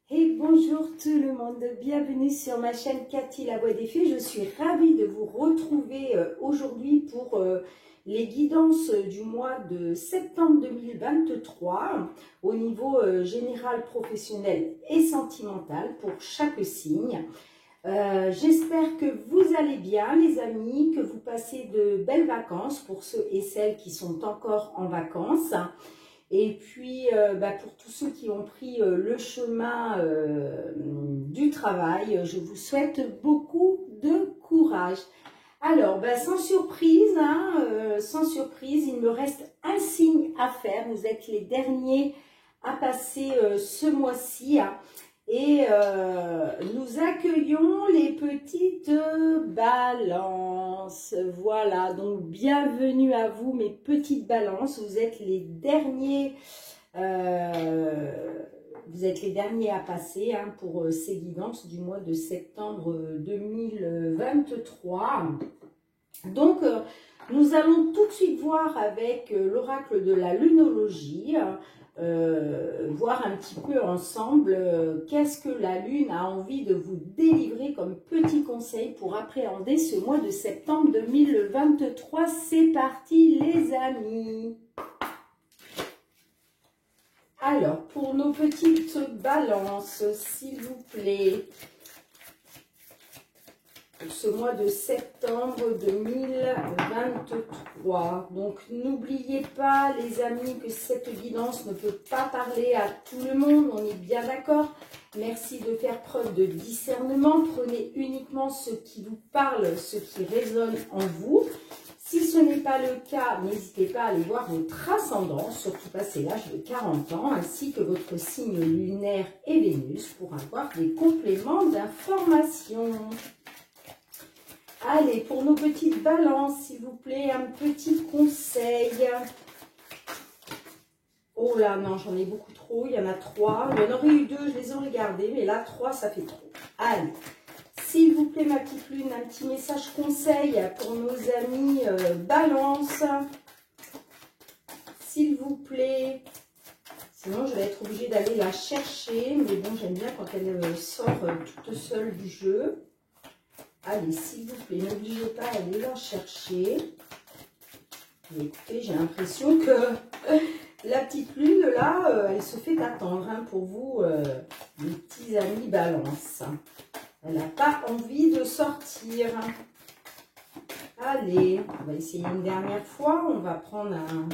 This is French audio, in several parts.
Et bonjour tout le monde, bienvenue sur ma chaîne Cathy la Voix des Fées. Je suis ravie de vous retrouver aujourd'hui pour les guidances du mois de septembre 2023 au niveau général, professionnel et sentimental pour chaque signe. J'espère que vous allez bien les amis, que vous passez de belles vacances pour ceux et celles qui sont encore en vacances. Et puis, pour tous ceux qui ont pris le chemin du travail, je vous souhaite beaucoup de courage. Alors, sans surprise, il me reste un signe à faire. Vous êtes les derniers à passer ce mois-ci. Et nous accueillons les petites balances. Voilà, donc bienvenue à vous mes petites balances. Vous êtes les derniers, à passer pour ces guidances du mois de septembre 2023. Donc, nous allons tout de suite voir avec l'oracle de la lunologie. Voir un petit peu ensemble qu'est-ce que la Lune a envie de vous délivrer comme petit conseil pour appréhender ce mois de septembre 2023. C'est parti les amis. Alors, pour nos petites balances, s'il vous plaît, pour ce mois de septembre 2023. Donc, n'oubliez pas, les amis, que cette guidance ne peut pas parler à tout le monde. On est bien d'accord. Merci de faire preuve de discernement. Prenez uniquement ce qui vous parle, ce qui résonne en vous. Si ce n'est pas le cas, n'hésitez pas à aller voir votre ascendant, surtout passé l'âge de 40 ans, ainsi que votre signe lunaire et Vénus pour avoir des compléments d'information. Allez, pour nos petites balances, s'il vous plaît, un petit conseil. Oh là, non, j'en ai beaucoup trop. Il y en a 3. Il y en aurait eu 2, je les aurais gardés. Mais là, 3, ça fait trop. Allez, s'il vous plaît, ma petite lune, un petit message conseil pour nos amis balance. S'il vous plaît. Sinon, je vais être obligée d'aller la chercher. Mais bon, j'aime bien quand elle sort toute seule du jeu. Allez, s'il vous plaît, n'oubliez pas d'aller la chercher. Mais écoutez, j'ai l'impression que la petite lune, là, elle se fait attendre pour vous, les petits amis balance. Elle n'a pas envie de sortir. Allez, on va essayer une dernière fois. On va prendre un...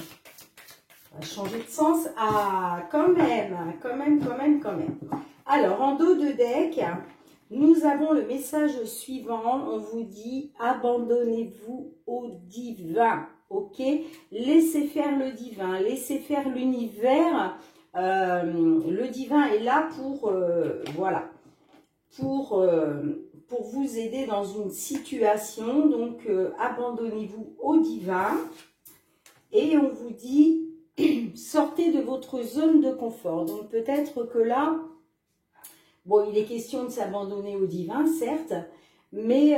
On va changer de sens. Ah, quand même. Alors, en dos de deck... Nous avons le message suivant, on vous dit abandonnez-vous au divin, ok? Laissez faire le divin, laissez faire l'univers. Le divin est là pour, voilà, pour vous aider dans une situation. Donc, abandonnez-vous au divin. Et on vous dit, sortez de votre zone de confort. Donc, peut-être que là... Bon, il est question de s'abandonner au divin, certes, mais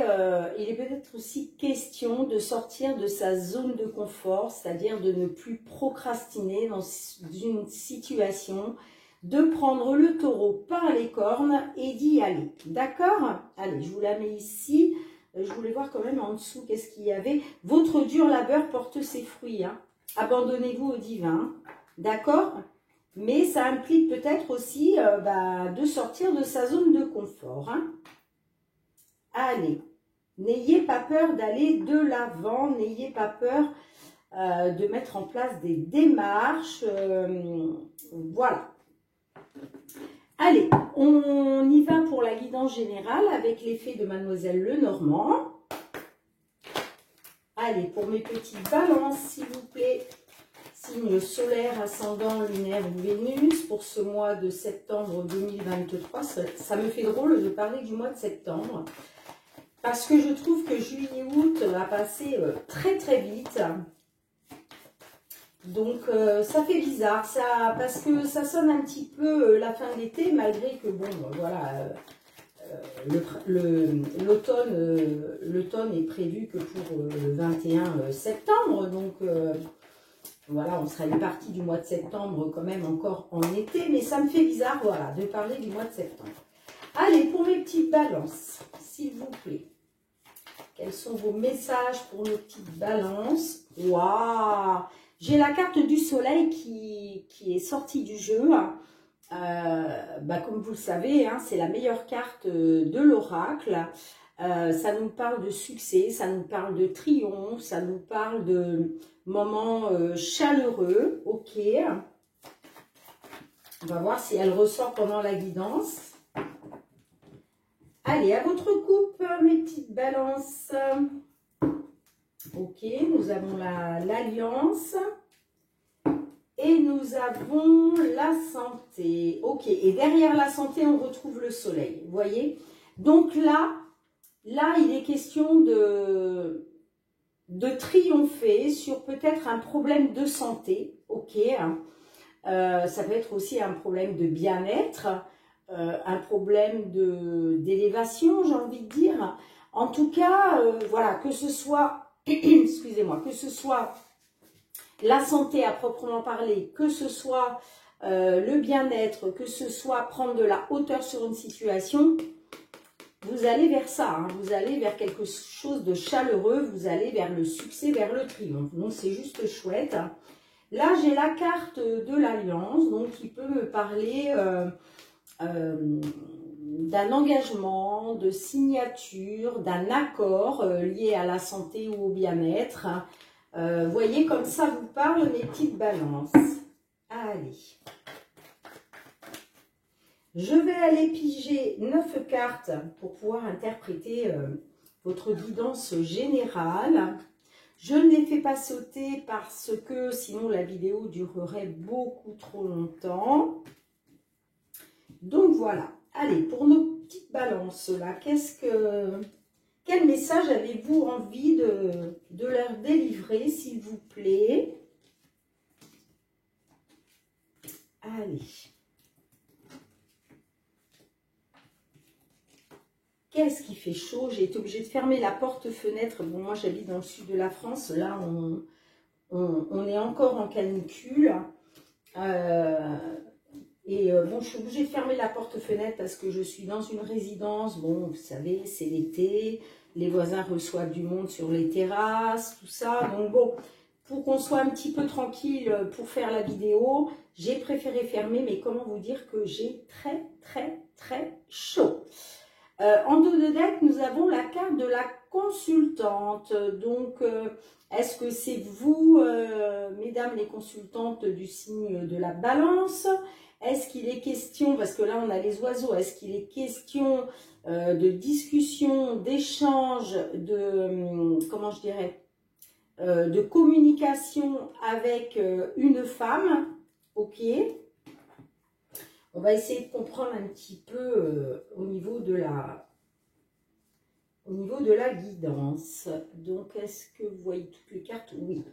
il est peut-être aussi question de sortir de sa zone de confort, c'est-à-dire de ne plus procrastiner dans une situation, de prendre le taureau par les cornes et d'y aller. D'accord? Allez, je vous la mets ici. Je voulais voir quand même en dessous qu'est-ce qu'il y avait. Votre dur labeur porte ses fruits. Hein. Abandonnez-vous au divin. D'accord? Mais ça implique peut-être aussi de sortir de sa zone de confort. Hein. Allez, n'ayez pas peur d'aller de l'avant, n'ayez pas peur de mettre en place des démarches. Voilà. Allez, on y va pour la guidance générale avec l'effet de Mademoiselle Lenormand. Allez, pour mes petites balances, s'il vous plaît. Signe solaire, ascendant, lunaire ou Vénus pour ce mois de septembre 2023. Ça me fait drôle de parler du mois de septembre parce que je trouve que juillet-août va passer très très vite. Donc ça fait bizarre, parce que ça sonne un petit peu la fin de l'été malgré que bon voilà, l'automne est prévu que pour le 21 septembre. Donc Voilà, on sera une partie du mois de septembre quand même encore en été, mais ça me fait bizarre, voilà, de parler du mois de septembre. Allez, pour mes petites balances, s'il vous plaît. Quels sont vos messages pour nos petites balances? Waouh! J'ai la carte du soleil qui est sortie du jeu. Comme vous le savez, hein, c'est la meilleure carte de l'oracle. Ça nous parle de succès, ça nous parle de triomphe, ça nous parle de moments chaleureux. Ok. On va voir si elle ressort pendant la guidance. Allez, à votre coupe, mes petites balances. Ok, nous avons l'alliance. Et nous avons la santé. Ok, et derrière la santé, on retrouve le soleil. Vous voyez? Donc là, il est question de triompher sur peut-être un problème de santé. Ok, ça peut être aussi un problème de bien-être, un problème d'élévation, j'ai envie de dire. En tout cas, voilà, que ce soit, excusez-moi, que ce soit la santé à proprement parler, que ce soit le bien-être, que ce soit prendre de la hauteur sur une situation, vous allez vers ça, hein, vous allez vers quelque chose de chaleureux, vous allez vers le succès, vers le triomphe. Donc c'est juste chouette. Là, j'ai la carte de l'Alliance, donc qui peut me parler d'un engagement, de signature, d'un accord lié à la santé ou au bien-être. Voyez, comme ça vous parle mes petites balances. Allez. Je vais aller piger 9 cartes pour pouvoir interpréter votre guidance générale. Je ne les fais pas sauter parce que sinon la vidéo durerait beaucoup trop longtemps. Donc voilà. Allez, pour nos petites balances là, quel message avez-vous envie de leur délivrer, s'il vous plaît? Allez. Qu'est-ce qui fait chaud? J'ai été obligée de fermer la porte-fenêtre. Bon, moi, j'habite dans le sud de la France. Là, on est encore en canicule. Bon, je suis obligée de fermer la porte-fenêtre parce que je suis dans une résidence. Bon, vous savez, c'est l'été. Les voisins reçoivent du monde sur les terrasses, tout ça. Donc bon, pour qu'on soit un petit peu tranquille pour faire la vidéo, j'ai préféré fermer. Mais comment vous dire que j'ai très, très, très chaud. En dos de deck, nous avons la carte de la consultante. Donc, est-ce que c'est vous, mesdames les consultantes du signe de la balance? Est-ce qu'il est question, parce que là on a les oiseaux, est-ce qu'il est question de discussion, d'échange, comment je dirais, de communication avec une femme? Ok. On va essayer de comprendre un petit peu au niveau de la guidance. Donc, est-ce que vous voyez toutes les cartes? Oui.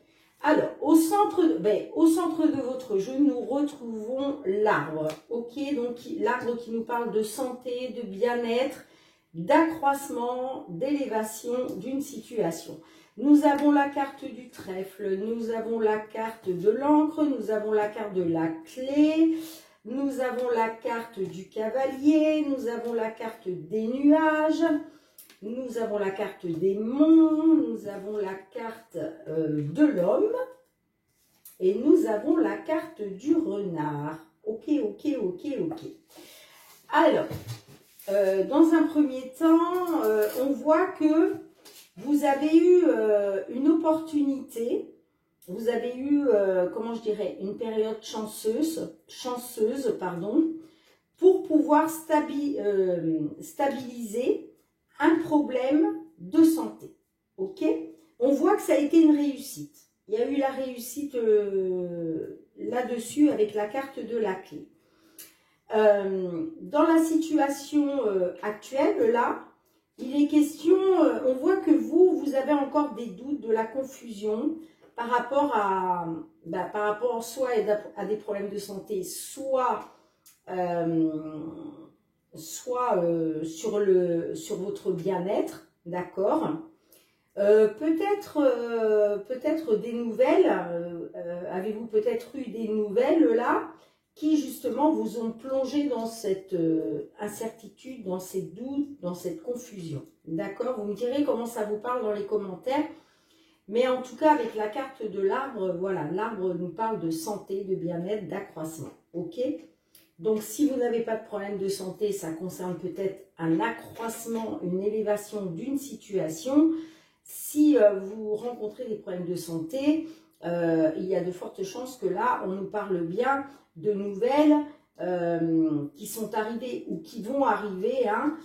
Alors, au centre de votre jeu, nous retrouvons l'arbre. Ok, donc l'arbre qui nous parle de santé, de bien-être, d'accroissement, d'élévation d'une situation. Nous avons la carte du trèfle, nous avons la carte de l'encre, nous avons la carte de la clé, nous avons la carte du cavalier, nous avons la carte des nuages, nous avons la carte des monts, nous avons la carte de l'homme et nous avons la carte du renard. Ok, ok, ok, ok. Alors, dans un premier temps, on voit que vous avez eu une opportunité. Vous avez eu, comment je dirais, une période chanceuse, pour pouvoir stabiliser un problème de santé. Ok? On voit que ça a été une réussite. Il y a eu la réussite là-dessus avec la carte de la clé. Dans la situation actuelle, là, il est question, on voit que vous avez encore des doutes, de la confusion, par rapport soit à des problèmes de santé, soit sur votre bien-être, d'accord. Peut-être des nouvelles avez-vous peut-être eu des nouvelles là qui justement vous ont plongé dans cette incertitude, dans ces doutes, dans cette confusion. D'accord? Vous me direz comment ça vous parle dans les commentaires. Mais en tout cas, avec la carte de l'arbre, voilà, l'arbre nous parle de santé, de bien-être, d'accroissement. Ok? Donc, si vous n'avez pas de problème de santé, ça concerne peut-être un accroissement, une élévation d'une situation. Si vous rencontrez des problèmes de santé, il y a de fortes chances que là, on nous parle bien de nouvelles qui sont arrivées ou qui vont arriver, hein,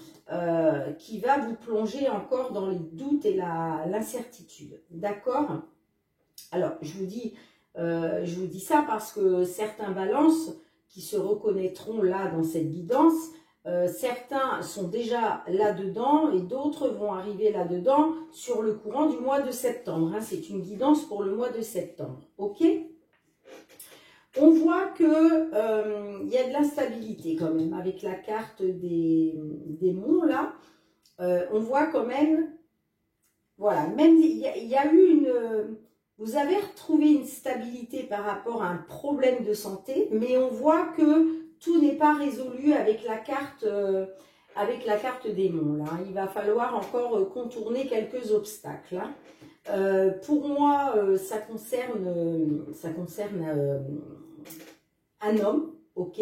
qui va vous plonger encore dans les doutes et l'incertitude. D'accord? Alors, je vous dis ça parce que certains balances qui se reconnaîtront là dans cette guidance, certains sont déjà là-dedans et d'autres vont arriver là-dedans sur le courant du mois de septembre. Hein. C'est une guidance pour le mois de septembre. Ok? On voit que y a de l'instabilité quand même avec la carte des monts là. On voit quand même, voilà, même il y a eu vous avez retrouvé une stabilité par rapport à un problème de santé, mais on voit que tout n'est pas résolu avec la carte des monts là. Il va falloir encore contourner quelques obstacles. Hein. Pour moi, ça concerne un homme, ok.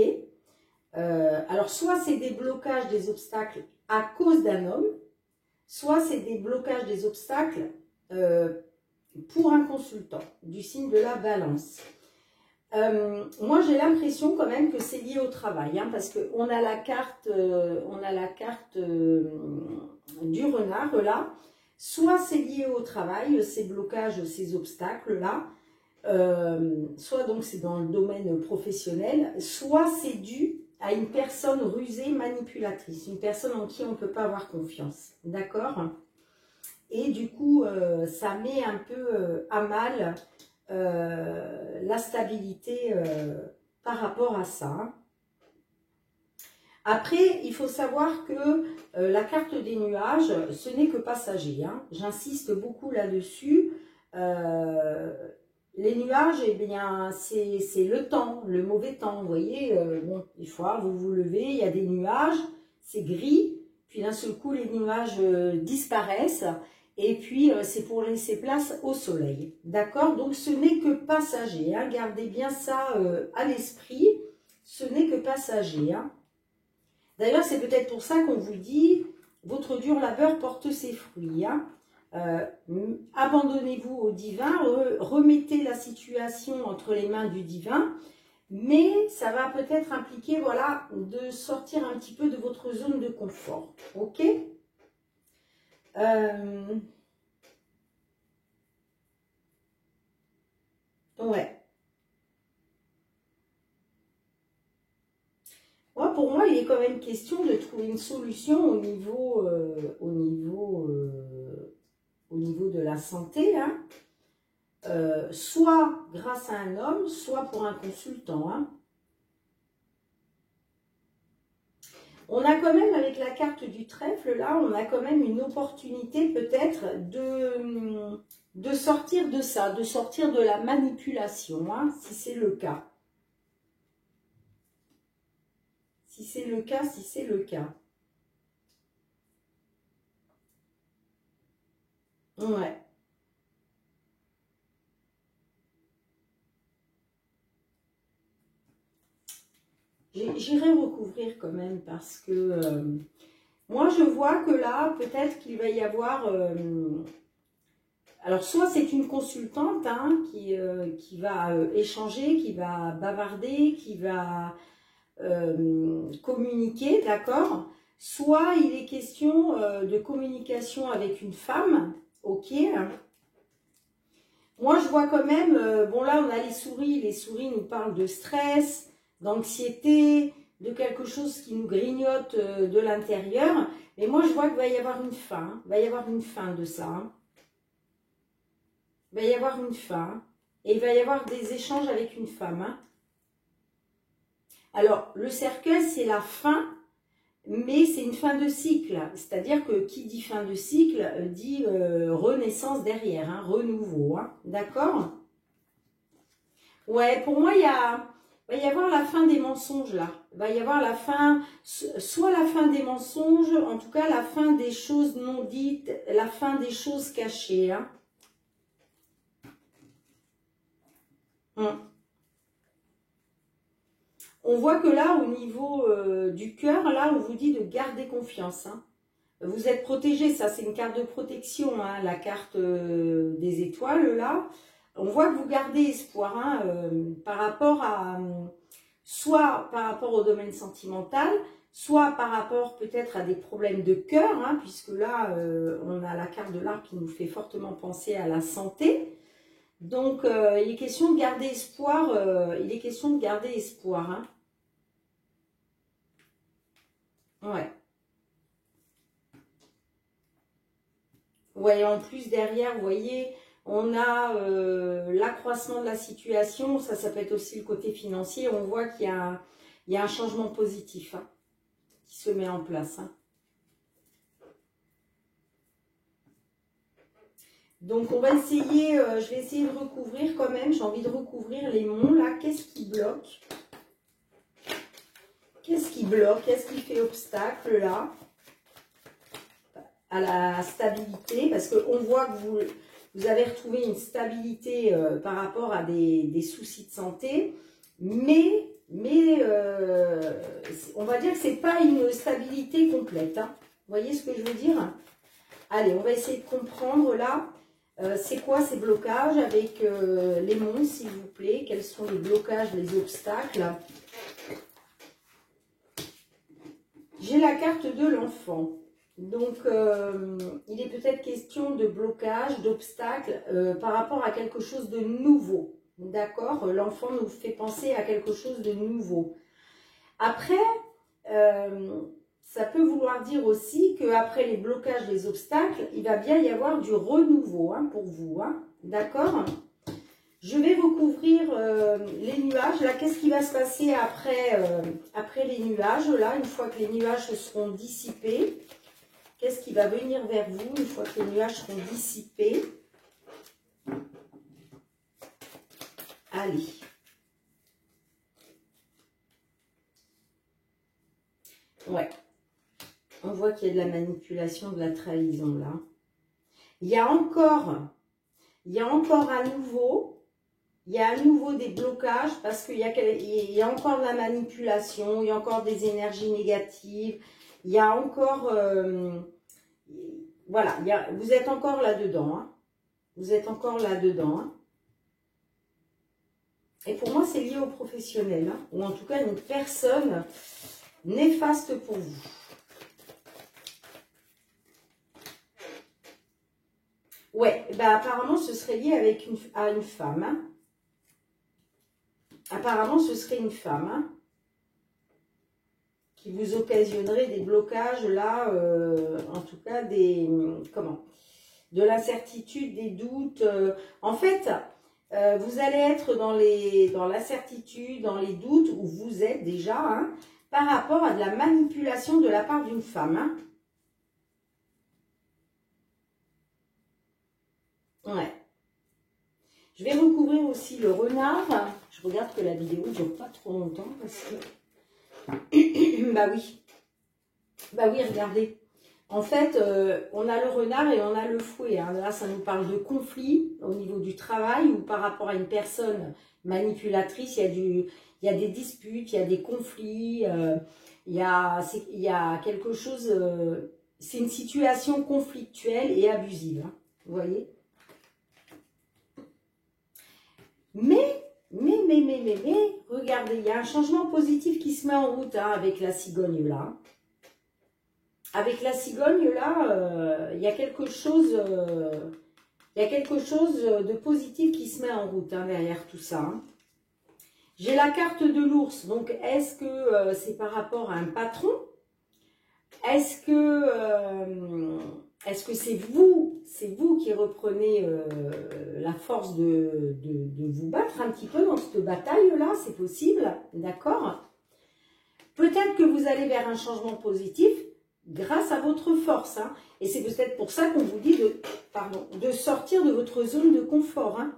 Alors, soit c'est des blocages, des obstacles à cause d'un homme, soit c'est des blocages, des obstacles pour un consultant du signe de la balance. Moi, j'ai l'impression quand même que c'est lié au travail, hein, parce qu'on a la carte, du renard là. Soit c'est lié au travail, ces blocages, ces obstacles là. Soit donc c'est dans le domaine professionnel, soit c'est dû à une personne rusée, manipulatrice, une personne en qui on ne peut pas avoir confiance, d'accord? Et du coup, ça met un peu à mal la stabilité par rapport à ça. Hein. Après, il faut savoir que la carte des nuages, ce n'est que passager. Hein. J'insiste beaucoup là-dessus. Les nuages, eh bien, c'est le temps, le mauvais temps. Vous voyez, bon, des fois, vous vous levez, il y a des nuages, c'est gris, puis d'un seul coup, les nuages disparaissent, et puis c'est pour laisser place au soleil. D'accord? Donc, ce n'est que passager. Hein. Gardez bien ça à l'esprit. Ce n'est que passager. Hein. D'ailleurs, c'est peut-être pour ça qu'on vous dit, votre dur labeur porte ses fruits. Hein. Abandonnez-vous au divin, remettez la situation entre les mains du divin, mais ça va peut-être impliquer, voilà, de sortir un petit peu de votre zone de confort. Ok? Ouais. Moi, pour moi, il est quand même question de trouver une solution au niveau de la santé, hein. Soit grâce à un homme, soit pour un consultant. Hein. On a quand même, avec la carte du trèfle, là, on a quand même une opportunité peut-être de sortir de ça, de sortir de la manipulation, hein, si c'est le cas. Si c'est le cas, si c'est le cas. Ouais. J'irai recouvrir quand même parce que moi je vois que là peut-être qu'il va y avoir alors soit c'est une consultante hein, qui va échanger, qui va bavarder, qui va communiquer, d'accord, soit il est question de communication avec une femme, ok. Moi je vois quand même bon là on a les souris nous parlent de stress, d'anxiété, de quelque chose qui nous grignote de l'intérieur. Mais moi, je vois qu'il va y avoir une fin. Hein. Il va y avoir une fin de ça. Hein. Il va y avoir une fin. Et il va y avoir des échanges avec une femme. Hein. Alors, le cercueil, c'est la fin, mais c'est une fin de cycle. C'est-à-dire que qui dit fin de cycle dit renaissance derrière, hein, renouveau. Hein. D'accord ? Ouais, pour moi, va y avoir la fin des mensonges là. Il va y avoir la fin, soit la fin des mensonges, en tout cas la fin des choses non dites, la fin des choses cachées. Hein. On voit que là, au niveau du cœur, là, on vous dit de garder confiance. Hein. Vous êtes protégé, ça c'est une carte de protection, hein, la carte des étoiles là. On voit que vous gardez espoir hein, par rapport à, soit par rapport au domaine sentimental, soit par rapport peut-être à des problèmes de cœur, hein, puisque là on a la carte de l'arbre qui nous fait fortement penser à la santé. Donc il est question de garder espoir, il est question de garder espoir. Hein. Ouais. Ouais, en plus derrière, vous voyez, on a l'accroissement de la situation, ça peut être aussi le côté financier, on voit qu'il y a un changement positif hein, qui se met en place. Hein. Donc on va essayer, je vais essayer de recouvrir quand même, j'ai envie de recouvrir les monts là, qu'est-ce qui bloque? Qu'est-ce qui bloque? Qu'est-ce qui fait obstacle là? À la stabilité, parce qu'on voit que vous avez retrouvé une stabilité par rapport à des soucis de santé, mais on va dire que c'est pas une stabilité complète. Hein. Vous voyez ce que je veux dire? Allez, on va essayer de comprendre là, c'est quoi ces blocages avec les monts, s'il vous plaît, quels sont les blocages, les obstacles. J'ai la carte de l'enfant. Donc, il est peut-être question de blocage, d'obstacle par rapport à quelque chose de nouveau. D'accord? L'enfant nous fait penser à quelque chose de nouveau. Après, ça peut vouloir dire aussi qu'après les blocages, les obstacles, il va bien y avoir du renouveau hein, pour vous. Hein, d'accord? Je vais recouvrir les nuages. Là, qu'est-ce qui va se passer après les nuages? Là, une fois que les nuages seront dissipés, qu'est-ce qui va venir vers vous une fois que les nuages seront dissipés? Allez. Ouais. On voit qu'il y a de la manipulation, de la trahison là. Il y a encore à nouveau, des blocages parce qu'il y a encore de la manipulation, il y a encore des énergies négatives, il y a encore, voilà, vous êtes encore là-dedans, hein. Vous êtes encore là-dedans. Hein. Et pour moi, c'est lié au professionnel, hein, ou en tout cas une personne néfaste pour vous. Ouais, ben apparemment, ce serait lié à une femme. Hein. Apparemment, ce serait une femme hein, qui vous occasionnerait des blocages, là, en tout cas, de l'incertitude, des doutes. En fait, vous allez être dans l'incertitude, dans les doutes, où vous êtes déjà, hein, par rapport à de la manipulation de la part d'une femme. Hein. Ouais. Je vais recouvrir aussi le renard. Je regarde que la vidéo ne dure pas trop longtemps parce que... bah oui. Bah oui, regardez. En fait, on a le renard et on a le fouet. Hein. Là, ça nous parle de conflit au niveau du travail ou par rapport à une personne manipulatrice. Il y a des disputes, il y a des conflits. Il y a quelque chose... c'est une situation conflictuelle et abusive. Hein. Vous voyez ? Mais, regardez, il y a un changement positif qui se met en route hein, avec la cigogne là. Avec la cigogne là, il y a quelque chose de positif qui se met en route hein, derrière tout ça. Hein. J'ai la carte de l'ours, donc est-ce que c'est par rapport à un patron? Est-ce que c'est vous qui reprenez la force de vous battre un petit peu dans cette bataille-là? C'est possible, d'accord? Peut-être que vous allez vers un changement positif grâce à votre force. Hein, et c'est peut-être pour ça qu'on vous dit de sortir de votre zone de confort. Hein.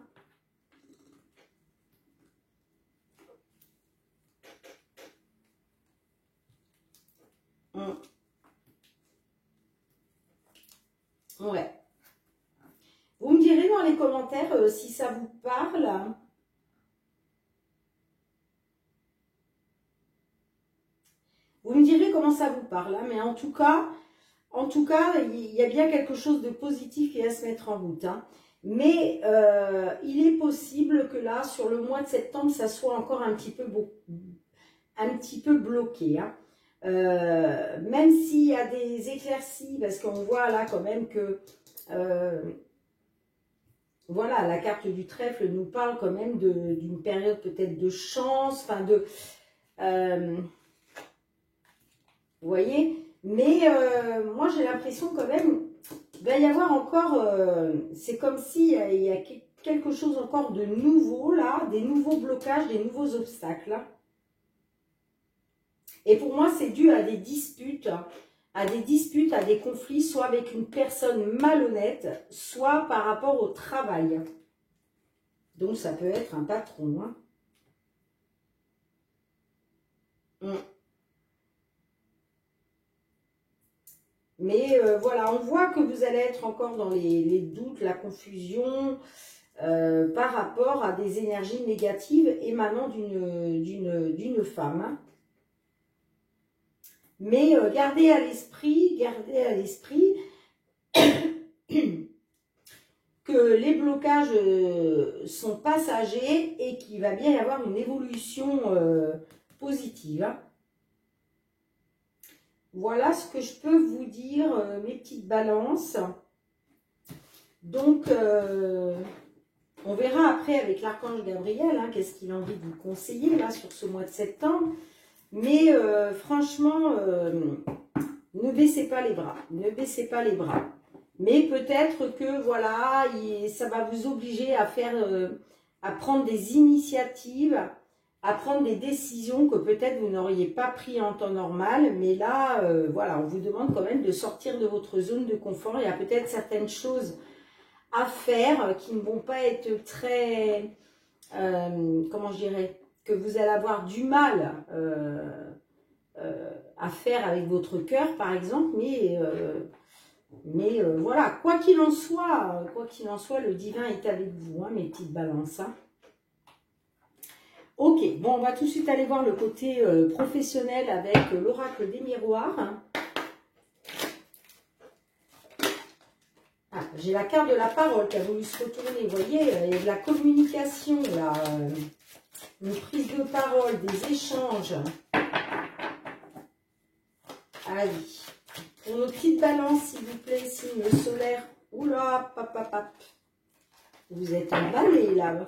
Ouais. Vous me direz dans les commentaires si ça vous parle. Vous me direz comment ça vous parle, hein, mais en tout cas, il y a bien quelque chose de positif qui va se mettre en route. Hein. Mais il est possible que là, sur le mois de septembre, ça soit encore un petit peu bloqué. Hein. Même s'il y a des éclaircies, parce qu'on voit là quand même que... voilà, la carte du trèfle nous parle quand même d'une période peut-être de chance, enfin de... vous voyez? Mais moi, j'ai l'impression quand même, il va y avoir encore, c'est comme si il y a quelque chose encore de nouveau là, des nouveaux blocages, des nouveaux obstacles. Et pour moi, c'est dû à des disputes, à des conflits, soit avec une personne malhonnête, soit par rapport au travail. Donc, ça peut être un patron. Hein. Mais voilà, on voit que vous allez être encore dans les doutes, la confusion par rapport à des énergies négatives émanant d'une femme. Hein. Mais gardez à l'esprit que les blocages sont passagers et qu'il va bien y avoir une évolution positive. Hein. Voilà ce que je peux vous dire, mes petites balances. Donc, on verra après avec l'archange Gabriel, hein, qu'est-ce qu'il a envie de vous conseiller là sur ce mois de septembre. Mais franchement, ne baissez pas les bras, ne baissez pas les bras. Mais peut-être que voilà, ça va vous obliger à faire, à prendre des initiatives, à prendre des décisions que peut-être vous n'auriez pas pris en temps normal. Mais là, voilà, on vous demande quand même de sortir de votre zone de confort. Il y a peut-être certaines choses à faire qui ne vont pas être très, comment je dirais, que vous allez avoir du mal à faire avec votre cœur, par exemple, mais voilà, quoi qu'il en soit, le divin est avec vous, hein, mes petites balances. Hein. Ok, bon, on va tout de suite aller voir le côté professionnel avec l'oracle des miroirs. Hein. Ah, j'ai la carte de la parole qui a voulu se retourner, vous voyez, il y a de la communication, là, une prise de parole, des échanges. Allez, pour nos petites balances, s'il vous plaît, signe solaire. Oula, pap. Vous êtes emballés, là.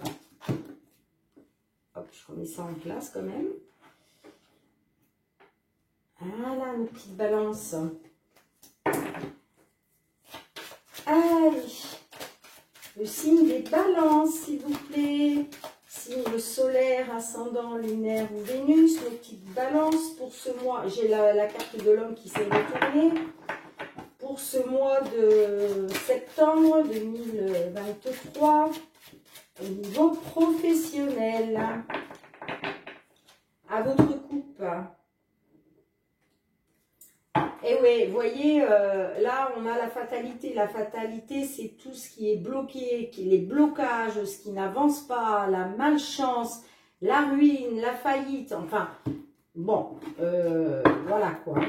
Hop, je remets ça en place quand même. Voilà, nos petites balances. Allez, le signe des balances, s'il vous plaît. Signe solaire, ascendant, lunaire ou Vénus. Nos petites balances pour ce mois. J'ai la carte de l'homme qui s'est retournée. Pour ce mois de septembre 2023. Au niveau professionnel, à votre coupe. Et oui, vous voyez, là, on a la fatalité. La fatalité, c'est tout ce qui est bloqué, les blocages, ce qui n'avance pas, la malchance, la ruine, la faillite. Enfin, bon, voilà quoi.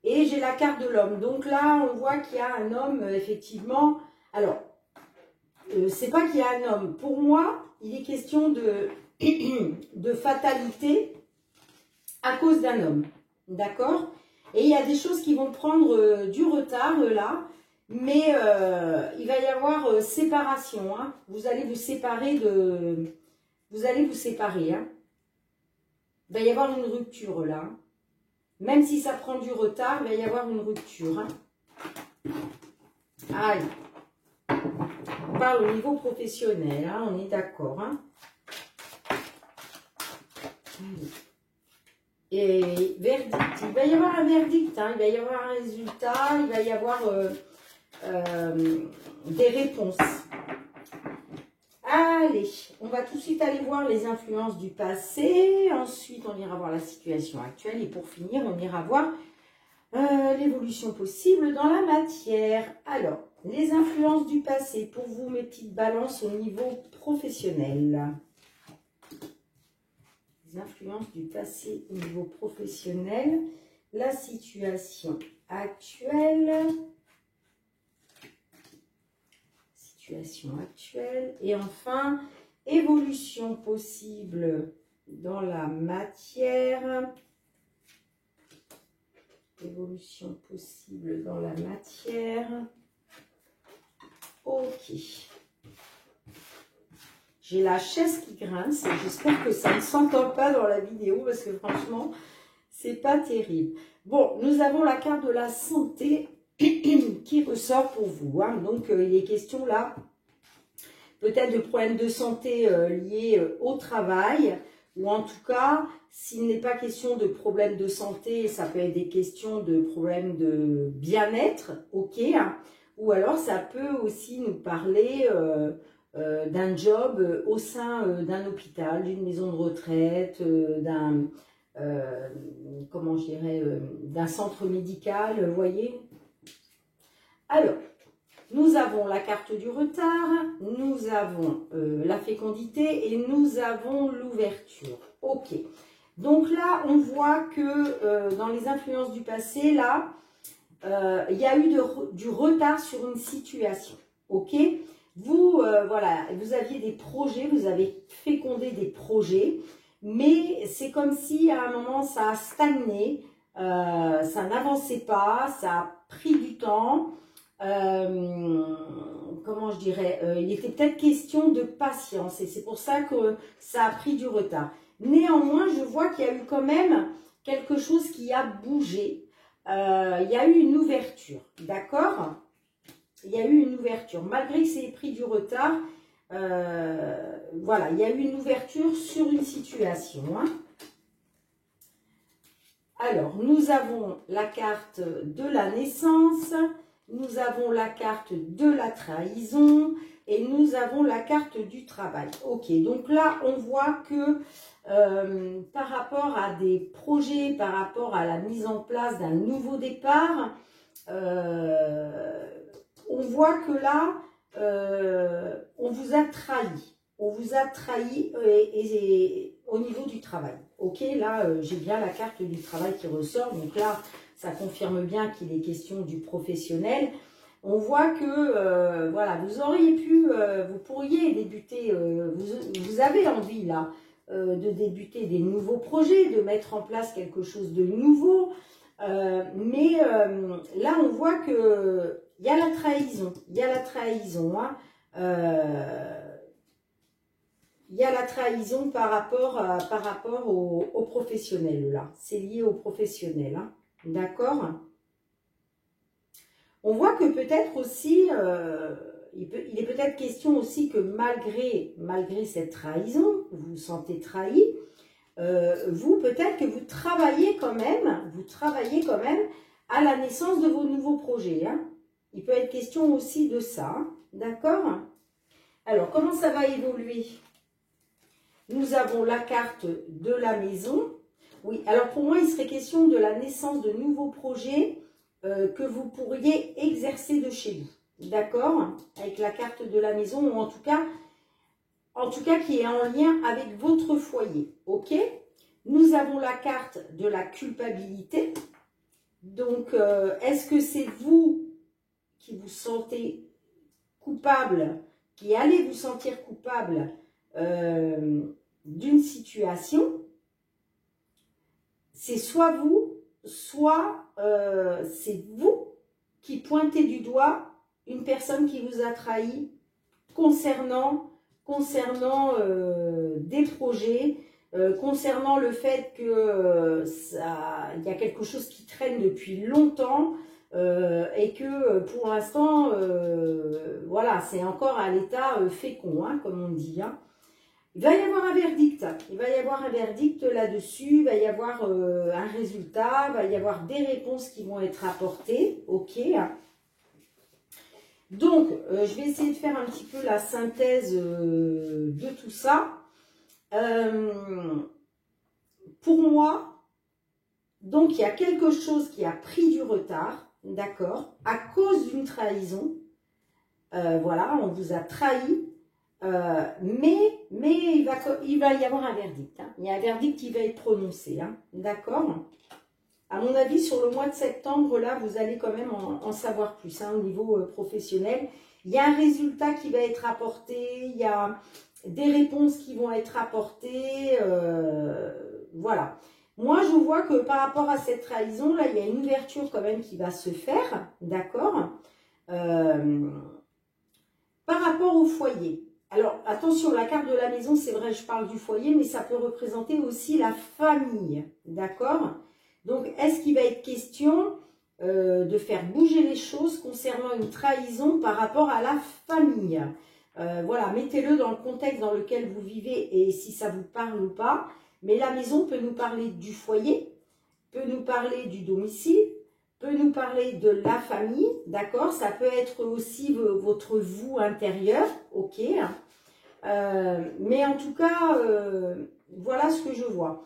Et j'ai la carte de l'homme. Donc là, on voit qu'il y a un homme, effectivement. Alors, c'est pas qu'il y a un homme. Pour moi, il est question de fatalité à cause d'un homme. D'accord? Et il y a des choses qui vont prendre du retard là. Mais il va y avoir séparation. Hein. Vous allez vous séparer de... Vous allez vous séparer. Hein. Il va y avoir une rupture là. Même si ça prend du retard, il va y avoir une rupture. Hein. Aïe. On parle au niveau professionnel, hein, on est d'accord. Hein. Et verdict, il va y avoir un verdict, hein, il va y avoir un résultat, il va y avoir des réponses. Allez, on va tout de suite aller voir les influences du passé. Ensuite, on ira voir la situation actuelle. Et pour finir, on ira voir L'évolution possible dans la matière. Alors, les influences du passé pour vous, mes petites balances au niveau professionnel. Les influences du passé au niveau professionnel. La situation actuelle. Situation actuelle. Et enfin, évolution possible dans la matière. Évolution possible dans la matière. Ok. J'ai la chaise qui grince. J'espère que ça ne s'entend pas dans la vidéo parce que franchement, c'est pas terrible. Bon, nous avons la carte de la santé qui ressort pour vous. Hein. Donc, il est question là, peut-être de problèmes de santé liés au travail. Ou en tout cas, s'il n'est pas question de problèmes de santé, ça peut être des questions de problèmes de bien-être, ok. Hein. Ou alors, ça peut aussi nous parler d'un job au sein d'un hôpital, d'une maison de retraite, comment je dirais, d'un centre médical, vous voyez. Alors, nous avons la carte du retard, nous avons la fécondité et nous avons l'ouverture. Ok. Donc là, on voit que dans les influences du passé, là, il y a eu du retard sur une situation. Ok. Vous, voilà, vous aviez des projets, vous avez fécondé des projets, mais c'est comme si à un moment, ça a stagné, ça n'avançait pas, ça a pris du temps. Comment je dirais, il était peut-être question de patience et c'est pour ça que ça a pris du retard. Néanmoins, je vois qu'il y a eu quand même quelque chose qui a bougé. Il y a eu une ouverture, d'accord? Il y a eu une ouverture. Malgré que c'est pris du retard, voilà, il y a eu une ouverture sur une situation. Hein. Alors, nous avons la carte de la naissance. Nous avons la carte de la trahison et nous avons la carte du travail. Ok, donc là, on voit que par rapport à des projets, par rapport à la mise en place d'un nouveau départ, on voit que là, on vous a trahi. On vous a trahi et au niveau du travail. Ok, là, j'ai bien la carte du travail qui ressort. Donc là, ça confirme bien qu'il est question du professionnel. On voit que, voilà, vous auriez pu, vous pourriez débuter, vous avez envie là de débuter des nouveaux projets, de mettre en place quelque chose de nouveau. Mais là, on voit que il y a la trahison. Il y a la trahison. Hein. Il y a la trahison par rapport au professionnel là. C'est lié au professionnel. Hein. D'accord. On voit que peut-être aussi, il est peut-être question aussi que malgré cette trahison, vous vous sentez trahi, vous peut-être que vous travaillez quand même à la naissance de vos nouveaux projets. Hein. Il peut être question aussi de ça, hein. D'accord? Alors, comment ça va évoluer? Nous avons la carte de la maison. Oui, alors pour moi, il serait question de la naissance de nouveaux projets que vous pourriez exercer de chez vous. D'accord? Avec la carte de la maison, ou en tout cas qui est en lien avec votre foyer. Ok? Nous avons la carte de la culpabilité. Donc, est-ce que c'est vous qui vous sentez coupable, qui allez vous sentir coupable d'une situation? C'est soit vous, soit c'est vous qui pointez du doigt une personne qui vous a trahi concernant des projets, concernant le fait que il y a quelque chose qui traîne depuis longtemps et que pour l'instant, voilà, c'est encore à l'état fécond, hein, comme on dit. Hein. Il va y avoir un verdict. Il va y avoir un verdict là-dessus. Il va y avoir un résultat. Il va y avoir des réponses qui vont être apportées. Ok. Donc, je vais essayer de faire un petit peu la synthèse de tout ça. Pour moi, Donc, il y a quelque chose qui a pris du retard, d'accord, à cause d'une trahison. Voilà, on vous a trahi, mais il va y avoir un verdict. Hein. Il y a un verdict qui va être prononcé, hein, d'accord. À mon avis, sur le mois de septembre, là, vous allez quand même en savoir plus hein, au niveau professionnel. Il y a un résultat qui va être apporté, il y a des réponses qui vont être apportées, voilà. Moi, je vois que par rapport à cette trahison, là, il y a une ouverture quand même qui va se faire, d'accord. Par rapport au foyer. Alors, attention, la carte de la maison, c'est vrai, je parle du foyer, mais ça peut représenter aussi la famille, d'accord. Donc, est-ce qu'il va être question de faire bouger les choses concernant une trahison par rapport à la famille? Voilà, mettez-le dans le contexte dans lequel vous vivez et si ça vous parle ou pas. Mais la maison peut nous parler du foyer, peut nous parler du domicile, peut nous parler de la famille, d'accord? Ça peut être aussi votre vous intérieur, ok? Mais en tout cas, voilà ce que je vois.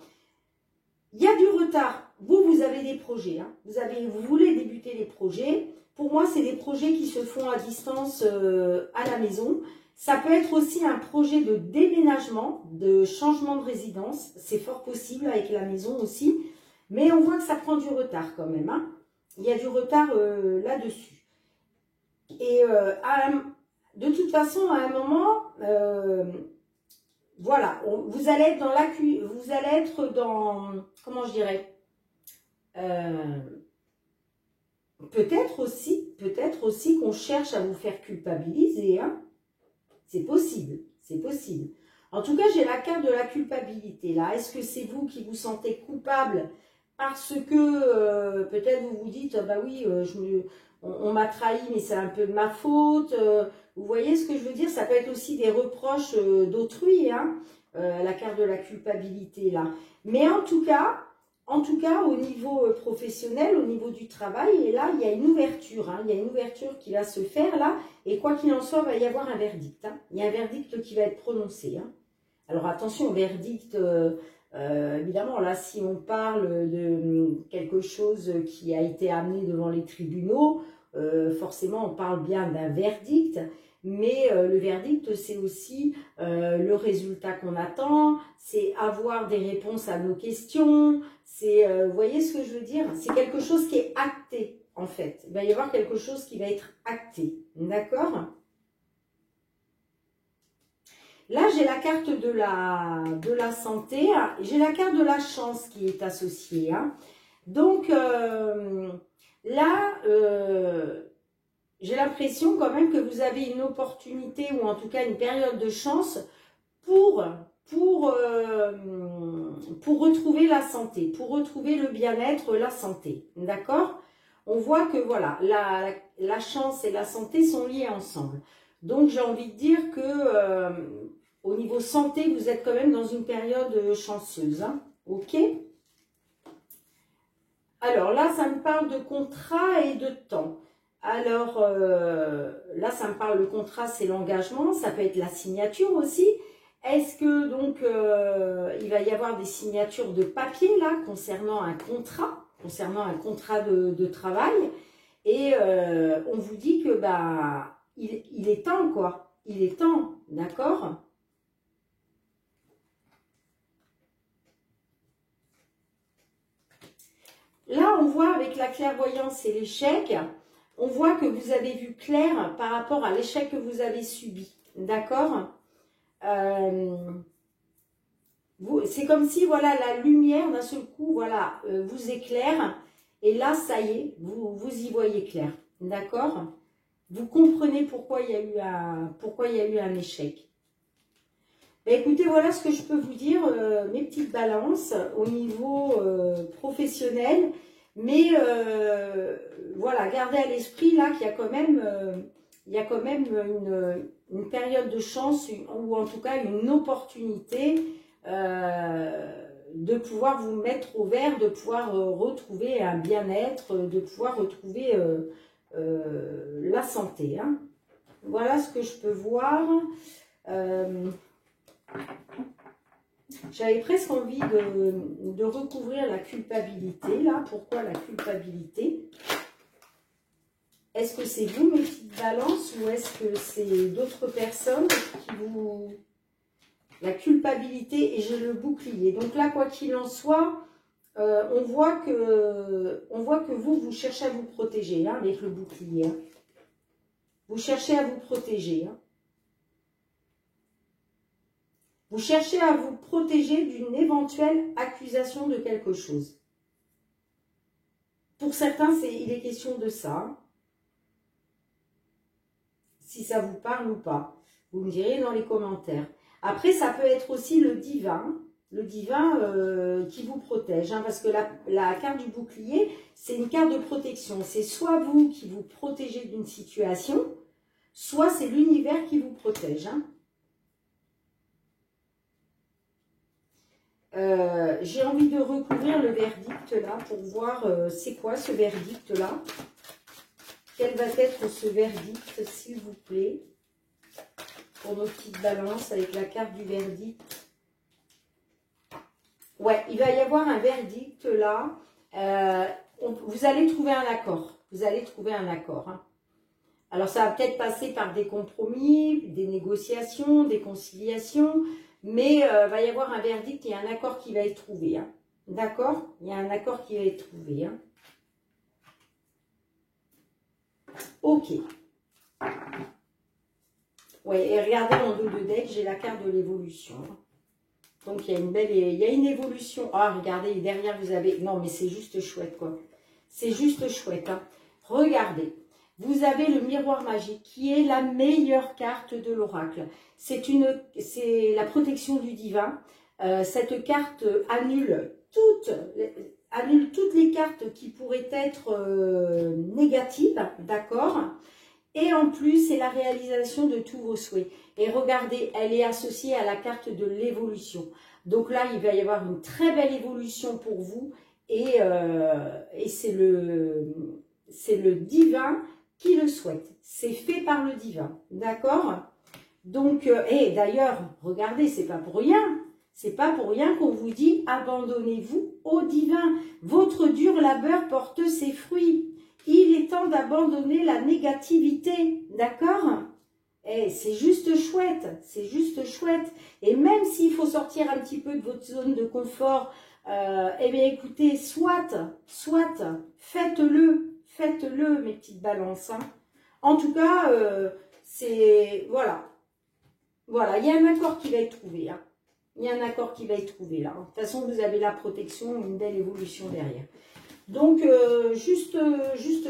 Il y a du retard. Vous avez des projets. Hein. Vous voulez débuter les projets. Pour moi, c'est des projets qui se font à distance à la maison. Ça peut être aussi un projet de déménagement, de changement de résidence. C'est fort possible avec la maison aussi. Mais on voit que ça prend du retard quand même. Hein. Il y a du retard là-dessus. Et de toute façon, à un moment, voilà, vous allez être dans comment je dirais, peut-être aussi qu'on cherche à vous faire culpabiliser, hein. C'est possible, c'est possible. En tout cas, j'ai la carte de la culpabilité là. Est-ce que c'est vous qui vous sentez coupable parce que peut-être vous vous dites, bah oui, on m'a trahi, mais c'est un peu de ma faute. Vous voyez ce que je veux dire? Ça peut être aussi des reproches d'autrui, hein, la carte de la culpabilité là. Mais en tout cas, au niveau professionnel, au niveau du travail, et là, il y a une ouverture. Hein, il y a une ouverture qui va se faire là. Et quoi qu'il en soit, il va y avoir un verdict. Hein. Il y a un verdict qui va être prononcé. Hein. Alors attention, verdict, évidemment, là, si on parle de quelque chose qui a été amené devant les tribunaux, forcément, on parle bien d'un verdict. Mais le verdict, c'est aussi le résultat qu'on attend, c'est avoir des réponses à nos questions, c'est, vous voyez ce que je veux dire? C'est quelque chose qui est acté, en fait. Il va y avoir quelque chose qui va être acté, d'accord? Là, j'ai la carte de la santé, j'ai la carte de la chance qui est associée. Hein. Donc, là, j'ai l'impression quand même que vous avez une opportunité ou en tout cas une période de chance pour retrouver la santé, pour retrouver le bien-être, la santé. D'accord? On voit que voilà, la chance et la santé sont liées ensemble. Donc, j'ai envie de dire que au niveau santé, vous êtes quand même dans une période chanceuse. Hein. Ok? Alors là, ça me parle de contrat et de temps. Alors là, ça me parle, le contrat, c'est l'engagement, ça peut être la signature aussi. Est-ce que donc il va y avoir des signatures de papier là concernant un contrat de travail et on vous dit que bah il est temps quoi, il est temps, d'accord? Là, on voit avec la clairvoyance et l'échec, on voit que vous avez vu clair par rapport à l'échec que vous avez subi, d'accord? C'est comme si, voilà, la lumière, d'un seul coup, voilà, vous éclaire. Et là, ça y est, vous y voyez clair, d'accord? Vous comprenez pourquoi il y a eu un échec. Ben, écoutez, voilà ce que je peux vous dire, mes petites balances au niveau professionnel. Mais voilà, gardez à l'esprit là qu'il y a quand même, une période de chance ou en tout cas une opportunité de pouvoir vous mettre au vert, de pouvoir retrouver un bien-être, de pouvoir retrouver la santé. Hein. Voilà ce que je peux voir. J'avais presque envie de recouvrir la culpabilité, là. Pourquoi la culpabilité? Est-ce que c'est vous, mes petites balances, ou est-ce que c'est d'autres personnes qui vous... La culpabilité, et j'ai le bouclier. Donc là, quoi qu'il en soit, on voit que vous cherchez à vous protéger, hein, avec le bouclier. Hein. Vous cherchez à vous protéger. Hein. Vous cherchez à vous protéger d'une éventuelle accusation de quelque chose. Pour certains, il est question de ça. Hein. Si ça vous parle ou pas. Vous me direz dans les commentaires. Après, ça peut être aussi le divin qui vous protège. Hein, parce que la carte du bouclier, c'est une carte de protection. C'est soit vous qui vous protégez d'une situation, soit c'est l'univers qui vous protège. Hein. J'ai envie de recouvrir le verdict là pour voir c'est quoi ce verdict là. Quel va être ce verdict, s'il vous plaît, pour nos petites balances avec la carte du verdict. Ouais, il va y avoir un verdict là. Vous allez trouver un accord. Vous allez trouver un accord. Hein. Alors, ça va peut-être passer par des compromis, des négociations, des conciliations. Mais il va y avoir un verdict, il y a un accord qui va être trouvé. Hein. D'accord? Il y a un accord qui va être trouvé. Hein. Ok. Ouais, et regardez en dos de deck, j'ai la carte de l'évolution. Donc, il y a une évolution. Ah, regardez, derrière, vous avez... Non, mais c'est juste chouette, quoi. C'est juste chouette. Hein. Regardez. Vous avez le miroir magique, qui est la meilleure carte de l'oracle. C'est la protection du divin. Cette carte annule toutes les cartes qui pourraient être négatives, d'accord? Et en plus, c'est la réalisation de tous vos souhaits. Et regardez, elle est associée à la carte de l'évolution. Donc là, il va y avoir une très belle évolution pour vous. Et c'est le divin qui le souhaite. C'est fait par le divin. D'accord? Donc, et d'ailleurs, regardez, c'est pas pour rien. C'est pas pour rien qu'on vous dit abandonnez-vous au divin. Votre dur labeur porte ses fruits. Il est temps d'abandonner la négativité, d'accord? Eh, c'est juste chouette, c'est juste chouette. Et même s'il faut sortir un petit peu de votre zone de confort, eh bien écoutez, soit, faites-le, mes petites balances. Hein. En tout cas, voilà, il y a un accord qui va être trouvé. Hein. Il y a un accord qui va être trouvé là. De toute façon, vous avez la protection, une belle évolution derrière. Donc, juste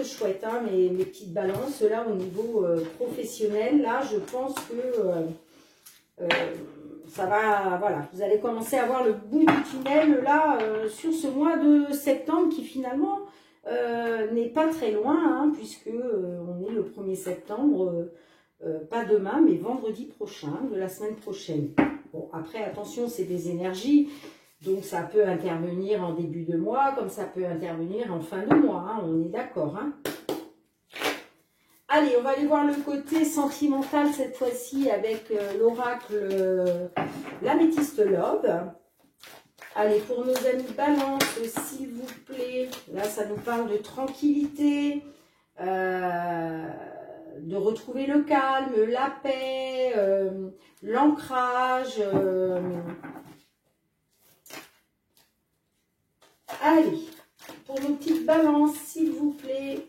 chouette, hein, mes petites balances, là, au niveau professionnel, là, je pense que ça va, voilà, vous allez commencer à voir le bout du tunnel, là, sur ce mois de septembre, qui finalement n'est pas très loin, hein, puisque on est le 1er septembre, pas demain, mais vendredi prochain, de la semaine prochaine. Bon, après, attention, c'est des énergies. Donc, ça peut intervenir en début de mois, comme ça peut intervenir en fin de mois. Hein, on est d'accord. Hein. Allez, on va aller voir le côté sentimental cette fois-ci avec l'oracle l'améthyste lobe. Allez, pour nos amis balance, s'il vous plaît. Là, ça nous parle de tranquillité, de retrouver le calme, la paix, l'ancrage... Allez, pour nos petites balances, s'il vous plaît,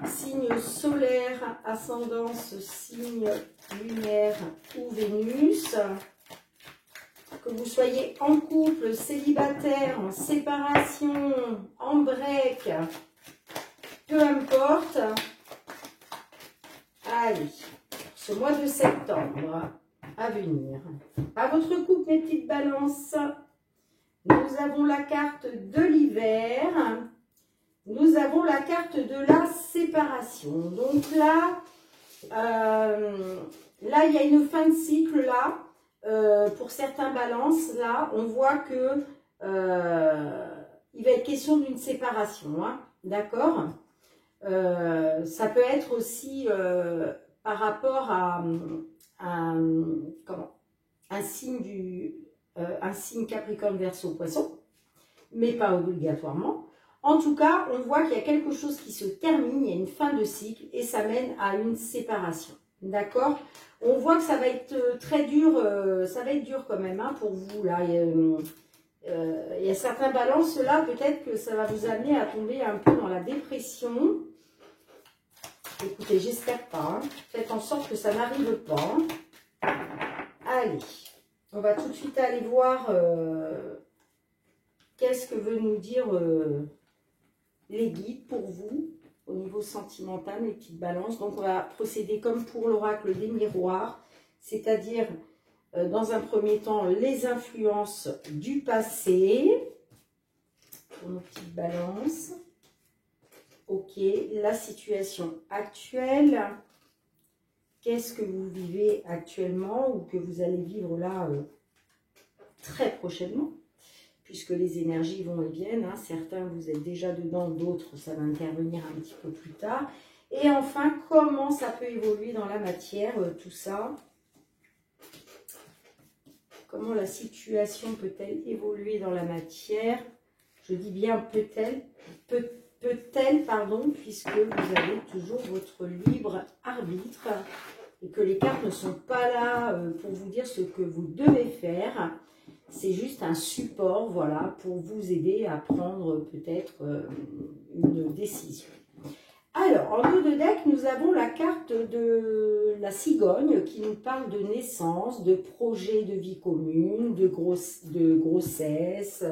signe solaire, ascendance, signe lunaire ou Vénus. Que vous soyez en couple, célibataire, en séparation, en break, peu importe. Allez, ce mois de septembre à venir. À votre couple, mes petites balances. Nous avons la carte de l'hiver, nous avons la carte de la séparation. Donc là, il y a une fin de cycle là, pour certains balances, là, on voit que il va être question d'une séparation, hein, d'accord? Ça peut être aussi par rapport à un signe un signe Capricorne, Verseau, Poisson, mais pas obligatoirement. En tout cas, on voit qu'il y a quelque chose qui se termine, il y a une fin de cycle et ça mène à une séparation. D'accord? On voit que ça va être très dur, ça va être dur quand même hein, pour vous. Là. Il y a certains balances là, peut-être que ça va vous amener à tomber un peu dans la dépression. Écoutez, j'espère pas. Hein. Faites en sorte que ça n'arrive pas. Allez, on va tout de suite aller voir qu'est-ce que veut nous dire les guides pour vous au niveau sentimental, mes petites balances. Donc, on va procéder comme pour l'oracle des miroirs, c'est-à-dire, dans un premier temps, les influences du passé pour nos petites balances. Ok, la situation actuelle. Qu'est-ce que vous vivez actuellement ou que vous allez vivre là très prochainement, puisque les énergies vont et viennent. Hein. Certains, vous êtes déjà dedans, d'autres, ça va intervenir un petit peu plus tard. Et enfin, comment ça peut évoluer dans la matière, tout ça. Comment la situation peut-elle évoluer dans la matière? Je dis bien peut-elle, pardon, puisque vous avez toujours votre libre arbitre et que les cartes ne sont pas là pour vous dire ce que vous devez faire. C'est juste un support, voilà, pour vous aider à prendre peut-être une décision. Alors, en haut de deck, nous avons la carte de la cigogne qui nous parle de naissance, de projet de vie commune, de grossesse,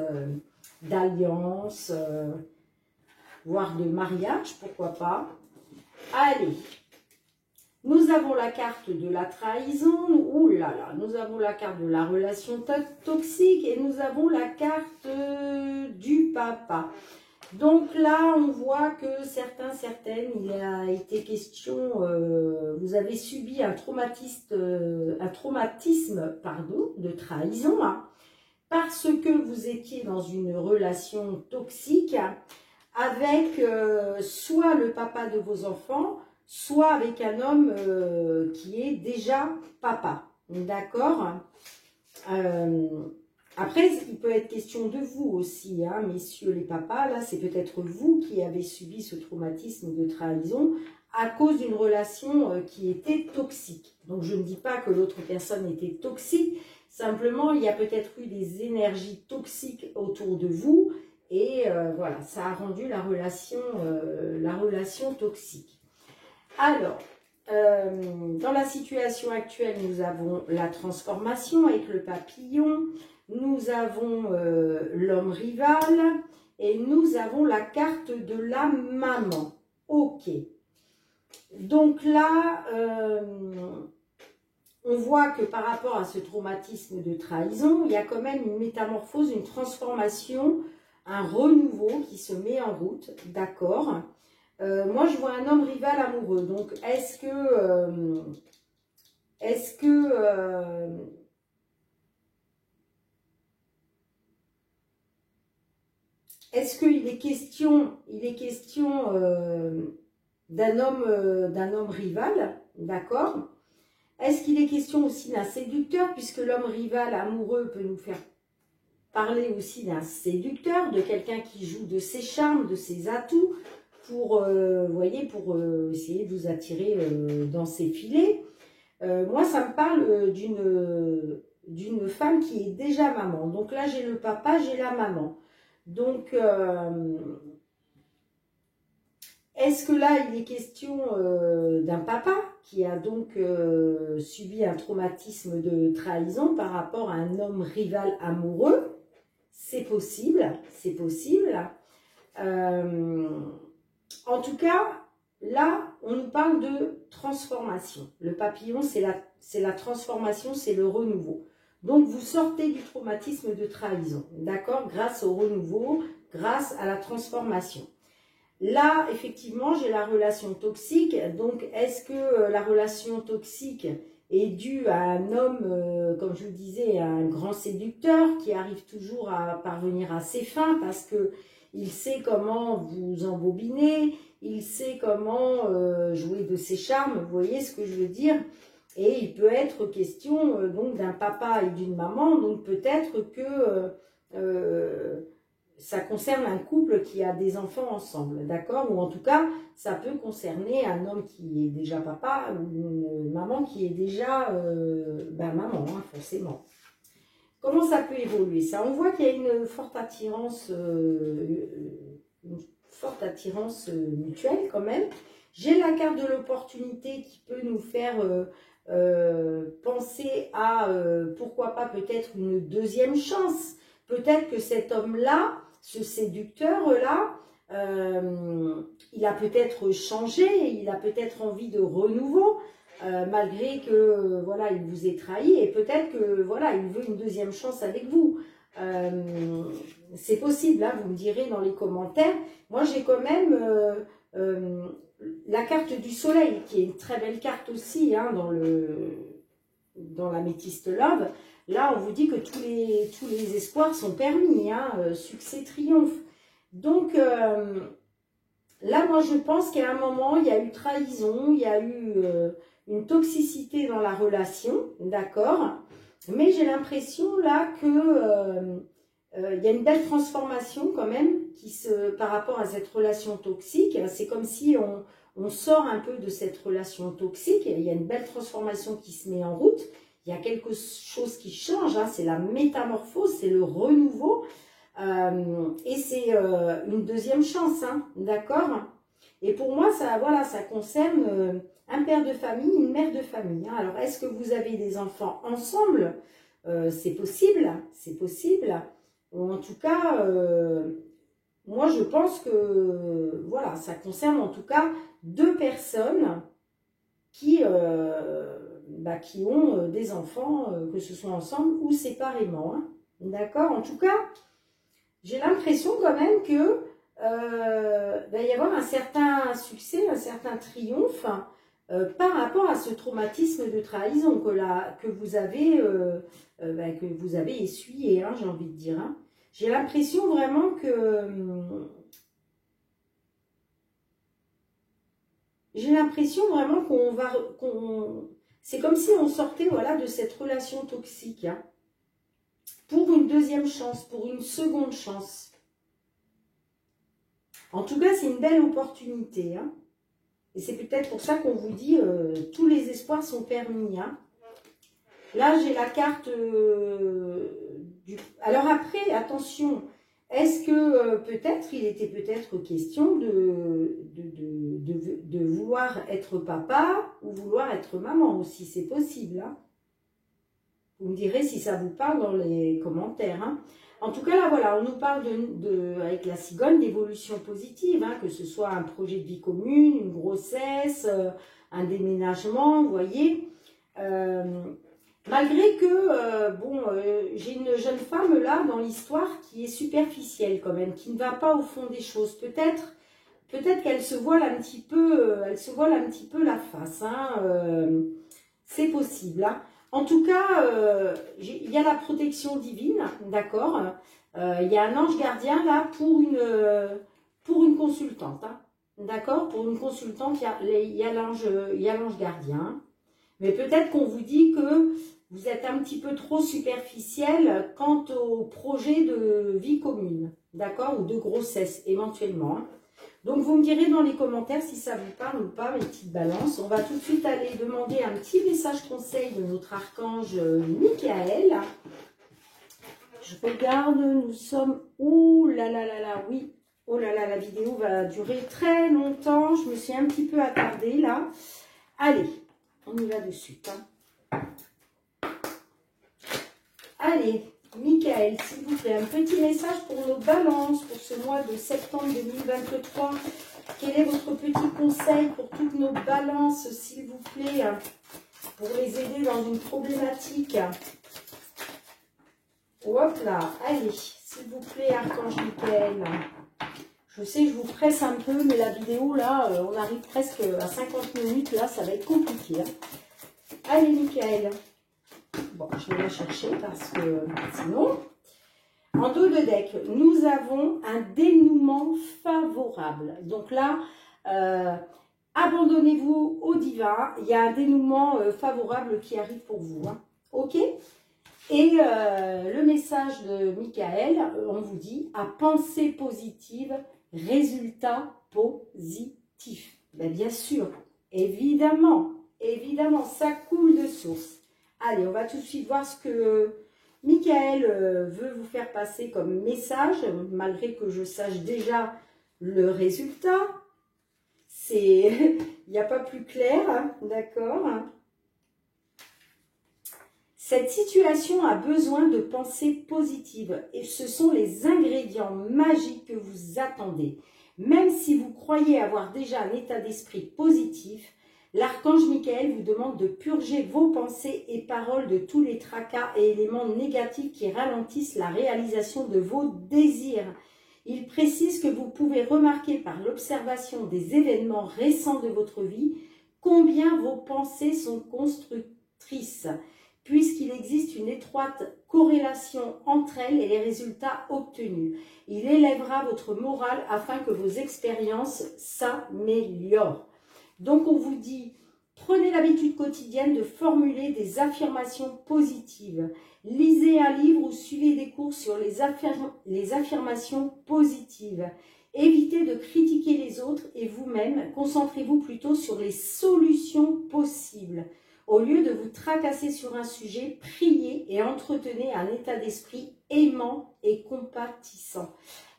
d'alliance, voire de mariage, pourquoi pas. Allez, nous avons la carte de la trahison, ouh là là, nous avons la carte de la relation toxique et nous avons la carte du papa. Donc là, on voit que certaines, il a été question, vous avez subi un traumatisme de trahison, hein, parce que vous étiez dans une relation toxique avec soit le papa de vos enfants, soit avec un homme qui est déjà papa. D'accord? Après, il peut être question de vous aussi, hein, messieurs les papas. Là, c'est peut-être vous qui avez subi ce traumatisme de trahison à cause d'une relation qui était toxique. Donc, je ne dis pas que l'autre personne était toxique. Simplement, il y a peut-être eu des énergies toxiques autour de vous. Et voilà, ça a rendu la relation toxique. Alors, dans la situation actuelle, nous avons la transformation avec le papillon. Nous avons l'homme rival et nous avons la carte de la maman. Ok. Donc là, on voit que par rapport à ce traumatisme de trahison, il y a quand même une métamorphose, une transformation, un renouveau qui se met en route. D'accord. Moi, je vois un homme rival amoureux. Donc, est-ce qu'il est question, d'un homme rival, d'accord? Est-ce qu'il est question aussi d'un séducteur, puisque l'homme rival amoureux peut nous faire parler aussi d'un séducteur, de quelqu'un qui joue de ses charmes, de ses atouts, pour, voyez, pour essayer de vous attirer dans ses filets. Moi, ça me parle d'une femme qui est déjà maman. Donc là, j'ai le papa, j'ai la maman. Donc, est-ce que là, il est question d'un papa qui a donc subi un traumatisme de trahison par rapport à un homme rival amoureux? C'est possible, c'est possible. En tout cas, là, on nous parle de transformation. Le papillon, c'est la transformation, c'est le renouveau. Donc, vous sortez du traumatisme de trahison, d'accord? Grâce au renouveau, grâce à la transformation. Là, effectivement, j'ai la relation toxique. Donc, est-ce que la relation toxique est due à un homme, comme je le disais, un grand séducteur qui arrive toujours à parvenir à ses fins parce que il sait comment vous embobiner, il sait comment jouer de ses charmes, vous voyez ce que je veux dire? Et il peut être question donc d'un papa et d'une maman, donc peut-être que ça concerne un couple qui a des enfants ensemble, d'accord? Ou en tout cas, ça peut concerner un homme qui est déjà papa ou une maman qui est déjà maman, hein, forcément. Comment ça peut évoluer ça? On voit qu'il y a une forte attirance mutuelle quand même. J'ai la carte de l'opportunité qui peut nous faire penser à pourquoi pas peut-être une deuxième chance. Peut-être que cet homme-là, ce séducteur-là, il a peut-être changé, il a peut-être envie de renouveau, malgré que voilà, il vous ait trahi, et peut-être que voilà, il veut une deuxième chance avec vous. C'est possible, hein, vous me direz dans les commentaires. Moi, j'ai quand même la carte du soleil, qui est une très belle carte aussi, hein, dans l'Améthyste Love. Là, on vous dit que tous les espoirs sont permis, hein, succès, triomphe. Donc, là, moi, je pense qu'à un moment, il y a eu trahison, il y a eu une toxicité dans la relation, d'accord? Mais j'ai l'impression, là, que il y a une belle transformation, quand même, par rapport à cette relation toxique. C'est comme si on sort un peu de cette relation toxique. Il y a une belle transformation qui se met en route. Il y a quelque chose qui change, hein, c'est la métamorphose, c'est le renouveau. Et c'est une deuxième chance, hein, d'accord? Et pour moi, ça, voilà, ça concerne un père de famille, une mère de famille. Hein. Alors, est-ce que vous avez des enfants ensemble? C'est possible, c'est possible. Ou en tout cas, moi, je pense que, voilà, ça concerne en tout cas deux personnes qui ont des enfants, que ce soit ensemble ou séparément. Hein. D'accord? En tout cas, j'ai l'impression quand même que va y avoir un certain succès, un certain triomphe par rapport à ce traumatisme de trahison que vous avez essuyé, hein, j'ai envie de dire. Hein. J'ai l'impression vraiment que... j'ai l'impression vraiment c'est comme si on sortait, voilà, de cette relation toxique, hein, pour une deuxième chance, pour une seconde chance. En tout cas, c'est une belle opportunité. Hein. Et c'est peut-être pour ça qu'on vous dit tous les espoirs sont permis. Hein. Là, j'ai la carte du... Alors après, attention, est-ce que peut-être, il était peut-être question de vouloir être papa ou vouloir être maman aussi, c'est possible. Hein. Vous me direz si ça vous parle dans les commentaires. Hein. En tout cas, là, voilà, on nous parle avec la cigogne d'évolution positive, hein, que ce soit un projet de vie commune, une grossesse, un déménagement, vous voyez. Malgré que, j'ai une jeune femme là dans l'histoire qui est superficielle quand même, qui ne va pas au fond des choses. Peut-être qu'elle se voile un petit peu, la face. Hein, c'est possible. Hein. En tout cas, il y a la protection divine, d'accord. Il y a un ange gardien là pour une consultante, hein, d'accord. Pour une consultante, il y a l'ange gardien. Mais peut-être qu'on vous dit que vous êtes un petit peu trop superficiel quant au projet de vie commune, d'accord, ou de grossesse éventuellement. Hein. Donc, vous me direz dans les commentaires si ça vous parle ou pas, mes petites balances. On va tout de suite aller demander un petit message conseil de notre archange Michael. Je regarde, nous sommes... Ouh là là là là, oui. Oh là là, la vidéo va durer très longtemps. Je me suis un petit peu attardée là. Allez, on y va de suite. Hein. Allez, Michael, s'il vous plaît, un petit message pour nos balances pour ce mois de septembre 2023. Quel est votre petit conseil pour toutes nos balances, s'il vous plaît, pour les aider dans une problématique? Hop là, allez, s'il vous plaît, Archange Michael. Je sais, je vous presse un peu, mais la vidéo, là, on arrive presque à 50 minutes, là, ça va être compliqué. Hein. Allez, Michael. Bon, je vais la chercher parce que sinon... En dos de deck, nous avons un dénouement favorable. Donc là, abandonnez-vous au divin. Il y a un dénouement favorable qui arrive pour vous. Hein. Ok? Et le message de Michael, on vous dit, à pensée positive, résultat positif. Ben, bien sûr, évidemment, évidemment, ça coule de source. Allez, on va tout de suite voir ce que Michael veut vous faire passer comme message, malgré que je sache déjà le résultat. Il n'y a pas plus clair, hein, d'accord? Cette situation a besoin de pensées positives et ce sont les ingrédients magiques que vous attendez. Même si vous croyez avoir déjà un état d'esprit positif, l'archange Michael vous demande de purger vos pensées et paroles de tous les tracas et éléments négatifs qui ralentissent la réalisation de vos désirs. Il précise que vous pouvez remarquer par l'observation des événements récents de votre vie combien vos pensées sont constructrices, puisqu'il existe une étroite corrélation entre elles et les résultats obtenus. Il élèvera votre morale afin que vos expériences s'améliorent. Donc on vous dit, prenez l'habitude quotidienne de formuler des affirmations positives. Lisez un livre ou suivez des cours sur les affirmations positives. Évitez de critiquer les autres et vous-même, concentrez-vous plutôt sur les solutions possibles. Au lieu de vous tracasser sur un sujet, priez et entretenez un état d'esprit aimant et compatissant.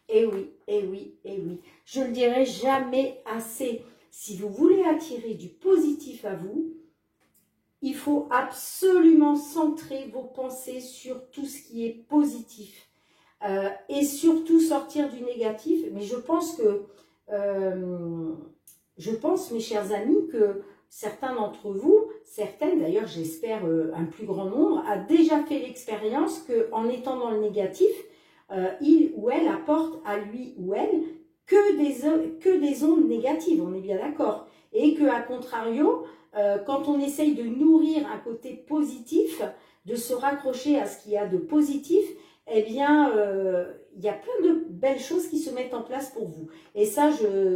Eh oui, eh oui, eh oui. Je ne le dirai jamais assez. Si vous voulez attirer du positif à vous, il faut absolument centrer vos pensées sur tout ce qui est positif. Et surtout sortir du négatif. Mais je pense que, mes chers amis, que certains d'entre vous, certaines d'ailleurs, j'espère un plus grand nombre, a déjà fait l'expérience qu'en étant dans le négatif, il ou elle apporte à lui ou elle que des ondes négatives, on est bien d'accord. Et qu'à contrario, quand on essaye de nourrir un côté positif, de se raccrocher à ce qu'il y a de positif, eh bien, il y a plein de belles choses qui se mettent en place pour vous. Et ça,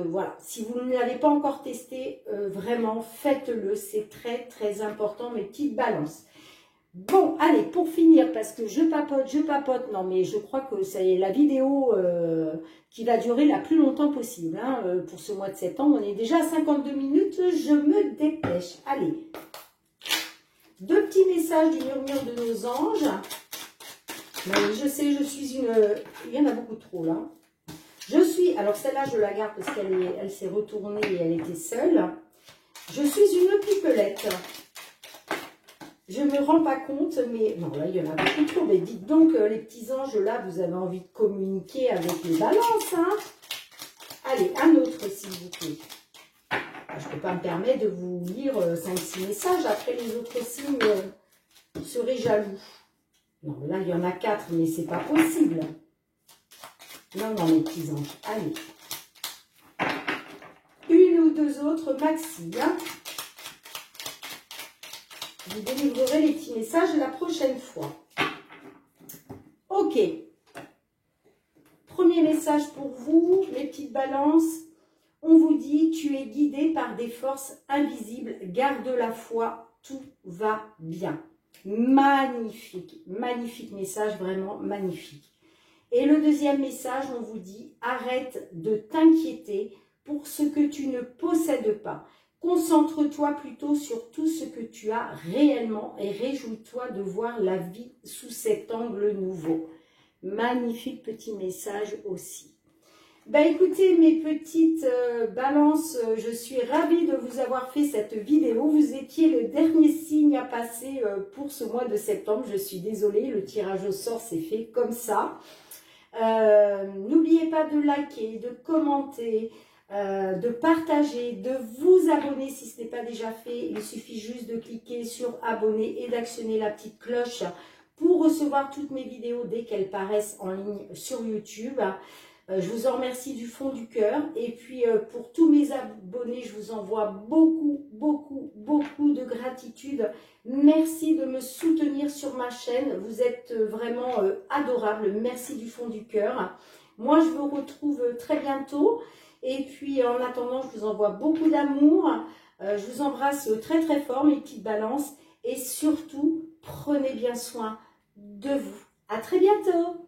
voilà, si vous ne l'avez pas encore testé, vraiment, faites-le. C'est très, très important, mes petites balances. Bon, allez, pour finir, parce que je papote. Non, mais je crois que c'est la vidéo qui va durer la plus longtemps possible. Hein, pour ce mois de septembre, on est déjà à 52 minutes. Je me dépêche. Allez. 2 petits messages du murmure de nos anges. Mais je sais, je suis une... Il y en a beaucoup trop, là. Alors celle-là, je la garde parce qu'elle s'est retournée et elle était seule. Je suis une pipelette. Je ne me rends pas compte, mais... Non, là, il y en a beaucoup trop. Mais dites donc, les petits anges, là, vous avez envie de communiquer avec les balances, hein. Allez, un autre, s'il vous plaît. Je ne peux pas me permettre de vous lire 5-6 messages. Après, les autres signes seraient jaloux. Non, là, il y en a 4, mais c'est pas possible. Non, non, mes petits anges. Allez. Une ou 2 autres maxi. Hein. Vous délivrerez les petits messages la prochaine fois. Ok. Premier message pour vous, mes petites balances. On vous dit, tu es guidé par des forces invisibles. Garde la foi, tout va bien. Magnifique, magnifique message, vraiment magnifique. Et le deuxième message, on vous dit, arrête de t'inquiéter pour ce que tu ne possèdes pas. Concentre-toi plutôt sur tout ce que tu as réellement et réjouis-toi de voir la vie sous cet angle nouveau. Magnifique petit message aussi. Ben écoutez mes petites balances, je suis ravie de vous avoir fait cette vidéo. Vous étiez le dernier signe à passer pour ce mois de septembre. Je suis désolée, le tirage au sort s'est fait comme ça. N'oubliez pas de liker, de commenter, de partager, de vous abonner si ce n'est pas déjà fait. Il suffit juste de cliquer sur abonner et d'actionner la petite cloche pour recevoir toutes mes vidéos dès qu'elles paraissent en ligne sur YouTube. Je vous en remercie du fond du cœur. Et puis, pour tous mes abonnés, je vous envoie beaucoup, beaucoup, beaucoup de gratitude. Merci de me soutenir sur ma chaîne. Vous êtes vraiment adorables. Merci du fond du cœur. Moi, je vous retrouve très bientôt. Et puis, en attendant, je vous envoie beaucoup d'amour. Je vous embrasse très très fort, mes petites balances. Et surtout, prenez bien soin de vous. À très bientôt.